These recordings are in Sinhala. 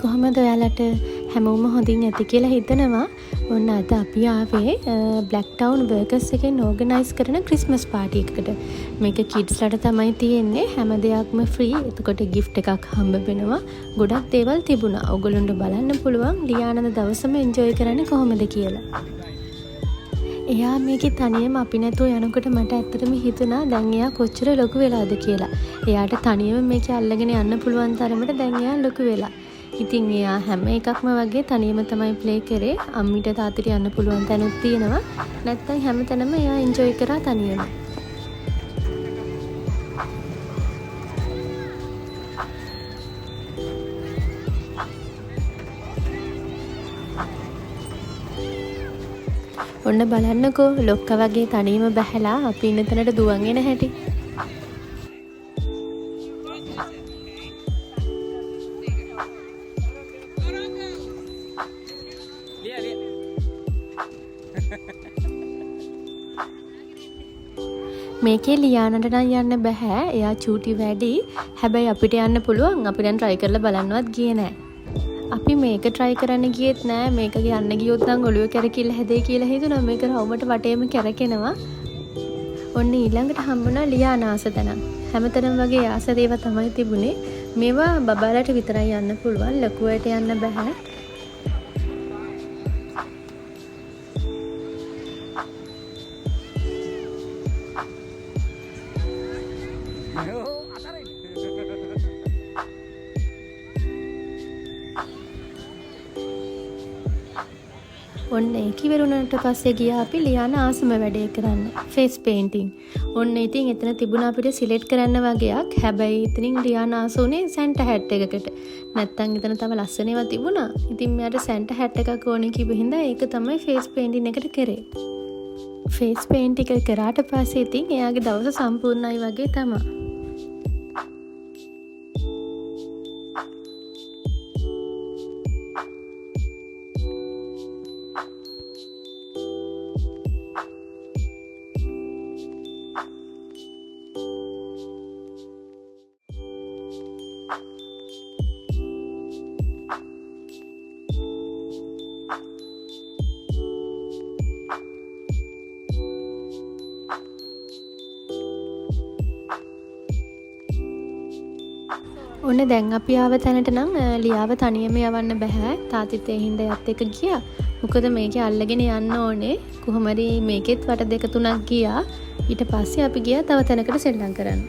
කොහොමද ඔයාලට හැමෝම හොඳින් ඇති කියලා හිතනවා. ඔන්න අද අපි ආවේ බ්ලැක් ටවුන් වර්කර්ස් එකෙන් ඕගනයිස් කරන ක්‍රිස්මස් පාටි එකකට. මේක කිඩ්ස්ලට තමයි තියෙන්නේ. හැම දෙයක්ම ෆ්‍රී. එතකොට ගිෆ්ට් එකක් හම්බ වෙනවා. ගොඩක් දේවල් තිබුණා. ඔයගොල්ලන්ට බලන්න පුළුවන් ලියානද දවසම එන්ජොයි කරන්නේ කොහොමද කියලා. එයා මේකේ තනියම අපි නැතුව යනකොට මට ඇත්තටම හිතුණා දැන් එයා කොච්චර ලොකු වෙලාද කියලා. එයාට තනියම මේක අල්ලගෙන යන්න පුළුවන් තරමට දැන් එයා ලොකු වෙලා. ඉතින් එයා හැම එකක්ම වගේ තනියම තමයි ප්ලේ කරේ. අම්මිට තාත්තට යන්න පුළුවන් තැනුත් තියෙනවා. නැත්තම් හැම තැනම එයා එන්ජොයි කරා තනියම. ඔන්න බලන්නකෝ ලොක්කා වගේ තනියම බැහැලා අපි ඉන්න තැනට දුවන් එන හැටි. මේකේ ලියානට නම් යන්න බෑ. එයා චූටි වැඩි. හැබැයි අපිට යන්න පුළුවන්. අපි දැන් try කරලා බලන්නවත් ගියේ නෑ. අපි මේක try කරන්න ගියෙත් නෑ. මේක යන්න ගියොත් නම් ඔළුව කැරකිලා හැදේ කියලා හිතුණා. මේක රවුමට වටේම කැරකෙනවා. ඔන්න ඊළඟට හම්බුණා ලියාන ආසතන. හැමතැනම වගේ ආස දේව තමයි තිබුණේ. මේවා බබාලට විතරයි යන්න පුළුවන්. ලකුවට යන්න බෑ. ඔන්න ඒක ඉවරුණාට පස්සේ ගියා අපි ලියාන ආසම වැඩේ කරන්න. Face painting. ඔන්න ඉතින් එතන තිබුණා අපිට සිලෙක්ට් කරන්න වගේක්. හැබැයි ඉතින් ලියාන ආස උනේ සැන්ටා හැට් එකකට. නැත්තම් එතන තව ලස්සන ඒවා තිබුණා. ඉතින් මෙයාට සැන්ටා හැට් එකක් ඕනේ කිව්ව හින්දා ඒක තමයි ෆේස් පේන්ටිං එකට කරේ. ෆේස් පේන්ට් එක කරාට පස්සේ ඉතින් එයාගේ දවස සම්පූර්ණයි වගේ තමයි. ඔන්න දැන් අපි ආව තැනට නම් ලියාව තනියම යවන්න බෑ. තාත්තිත් ඒ හින්දා යත් එක ගියා. මොකද මේකේ අල්ලගෙන යන්න ඕනේ. කොහොම හරි මේකෙත් වට දෙක තුනක් ගියා. ඊට පස්සේ අපි ගියා තව තැනකට සෙල්ලම් කරන්න.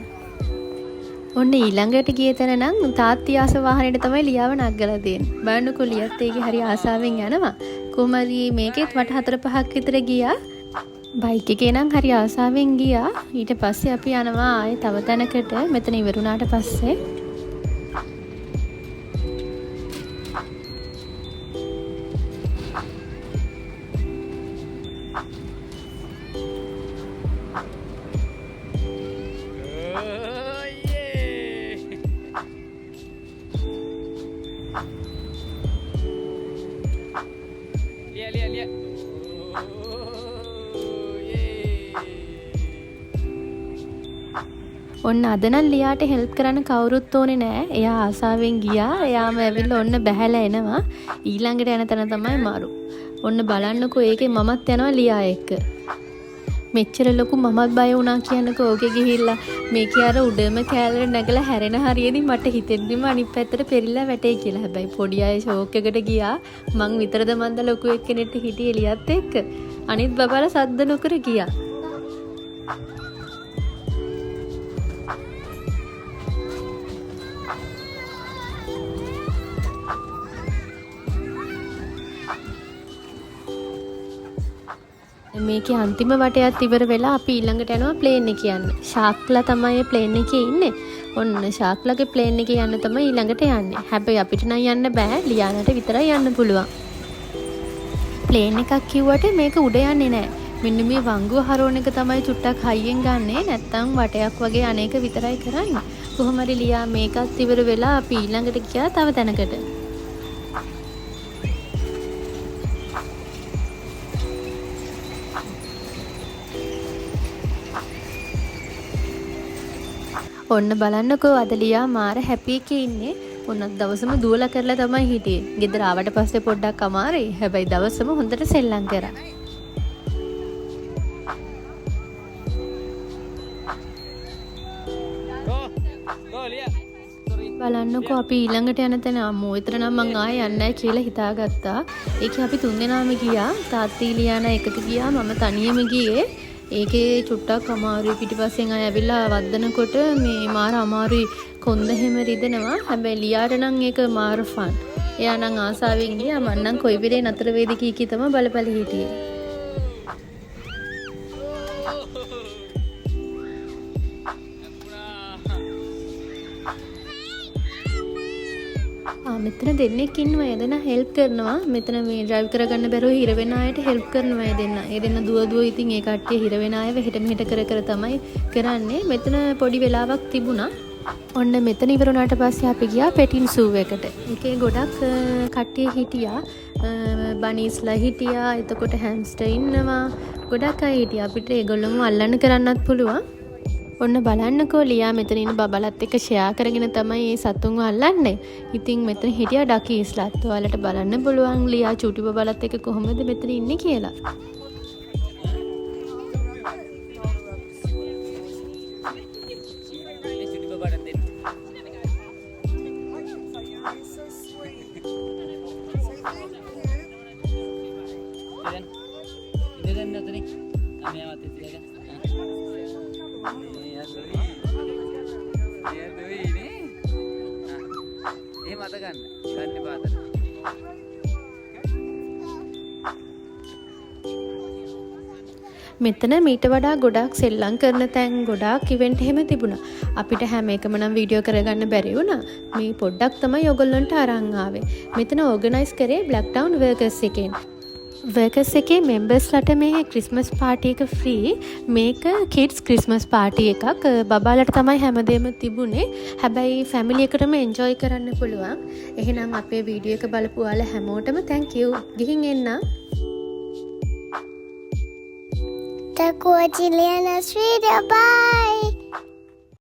ඔන්න ඊළඟට ගිය තැන නම් තාත්ති ආස වාහනේට තමයි ලියාව නගලා තියෙන්නේ. බලන්නකෝ ලියත් ඒකේ හරි ආසාවෙන් යනවා. කොහොම හරි මේකෙත් වට 4-5ක් විතර ගියා. බයික් එකේ නම් හරි ආසාවෙන් ගියා. ඊට පස්සේ අපි යනවා ආයේ තව තැනකට. මෙතන ඉවරුණාට පස්සේ ඔන්න අද නම් ලියාට හෙල්ප් කරන්න කවුරුත් ඕනේ නෑ. එයා ආසාවෙන් ගියා. එයාම ඇවිල්ලා ඔන්න බැහැලා එනවා. ඊළඟට යන තැන තමයි මරු. ඔන්න බලන්නකෝ ඒකේ මමත් යනවා ලියා එක්ක. මෙච්චර ලොකු මමත් බය වුණා කියන්නකෝ ඕකේ ගිහිල්ලා. මේකේ අර උඩම කෑල්ලට නැගලා හැරෙන හරියේදී මට හිතෙන්දිම අනිත් පැත්තට පෙරිලා වැටේ කියලා. හැබැයි පොඩි අය ෂෝක් එකට ගියා. මං විතරද මන්ද ලොකු එක්කෙනෙක්ට හිටියේ ලියත් එක්ක. අනිත් බබාලා සද්ද නොකර ගියා. මේකේ අන්තිම වටයත් ඉවර වෙලා අපි ඊළඟට යනවා ප්ලේන් එක යන්න. ෂාක්ලා තමයි ප්ලේන් එකේ ඉන්නේ. ඔන්න ෂාක්ලාගේ ප්ලේන් එකේ යන්න තමයි ඊළඟට යන්නේ. හැබැයි අපිට නම් යන්න බෑ. ලියානට විතරයි යන්න පුළුවන්. ප්ලේන් එකක් කිව්වට මේක උඩ යන්නේ නෑ. මෙන්න මේ වංගුව හරවන එක තමයි චුට්ටක් හයියෙන් ගන්නෙ. නැත්තම් වටයක් වගේ අනේක විතරයි කරන්නේ. කොහොම හරි ලියා මේකත් ඉවර වෙලා අපි ඊළඟට ගියා තව තැනකට. ඔන්න බලන්නකෝ අද ලියා මාර හැපි එකේ ඉන්නේ. ඔන්න දවසම දුවලා කරලා තමයි හිටියේ. ගෙදර ආවට පස්සේ පොඩ්ඩක් අමාරුයි. හැබැයි දවසම හොඳට සෙල්ලම් කරා. බලන්නකෝ අපි ඊළඟට යන තැන අම්මෝ එතන නම් මං ආයෙ යන්නේ නැහැ කියලා හිතාගත්තා. ඒකේ අපි තුන්දෙනාම ගියා. තාත්ති ලියාන එකක ගියා. මම තනියම ගියේ. ඒකේ චුට්ටක් අමාරුයි. පිටිපස්සෙන් ආයෙ ඇවිල්ලා වද්දනකොට මේ මාර අමාරුයි. කොන්ද හැම රිදෙනවා. හැබැයි ලියාට නම් ඒක මාර ෆන්. එයා නම් ආසාවෙන් ගියා. මං නම් කොයි වෙලේ නතර වේද කී තමයි බලපල හිටියේ. මෙතන දෙන්නෙක් ඉන්නවා. ඒ දෙනා හෙල්ප් කරනවා. මෙතන මේ ඩ්‍රයිව් කරගන්න බැරුව හිර වෙන අයට හෙල්ප් කරනවා ඒ දෙන්නා. ඒ දෙන්නා දුව ඉතින් ඒ කට්ටිය හිර වෙන අයව හෙට මෙහෙට කර තමයි කරන්නේ. මෙතන පොඩි වෙලාවක් තිබුණා. ඔන්න මෙතන ඉවර වුණාට පස්සේ අපි ගියා පෙටින් සූ එකට. ඒකේ ගොඩක් කට්ටිය හිටියා. බනීස්ලා හිටියා. එතකොට හැම්ස්ටර් ඉන්නවා. ගොඩක් අය හිටියා. අපිට ඒගොල්ලොම අල්ලන්න කරන්නත් පුළුවන්. ඔන්න බලන්නකෝ ලියා මෙතන ඉන්න බබලත් එක්ක ෂෙයා කරගෙන තමයි මේ සතුන්ව අල්ලන්නේ. ඉතින් මෙතන හිටියා ඩකීස්ලාත්. ඔයාලට බලන්න පුළුවන් ලියා චූටි බබලත් එක්ක කොහොමද මෙතන ඉන්නේ කියලා. මෙතන මීට වඩා ගොඩක් සෙල්ලම් කරන තැන් ගොඩාක් ඉවෙන්ට් එහෙම තිබුණා. අපිට හැම එකම නම් වීඩියෝ කරගන්න බැරි වුණා. මේ පොඩ්ඩක් තමයි ඔයගොල්ලන්ට අරන් ආවේ. මෙතන ඕගනයිස් කරේ බ්ලැක්ටවුන් වර්කර්ස් එකෙන්. වර්කර්ස් එකේ මෙම්බර්ස්ලට මේ ක්‍රිස්මස් පාටි එක ෆ්‍රී. මේක කිඩ්ස් ක්‍රිස්මස් පාටි එකක්. බබාලට තමයි හැමදේම තිබුණේ. හැබැයි ෆැමිලි එකටම එන්ජොයි කරන්න පුළුවන්. එහෙනම් අපේ වීඩියෝ එක බලපු ඔයාලා හැමෝටම thank you. ගිහින් එන්න. Thanks for watching Liana's video. Bye!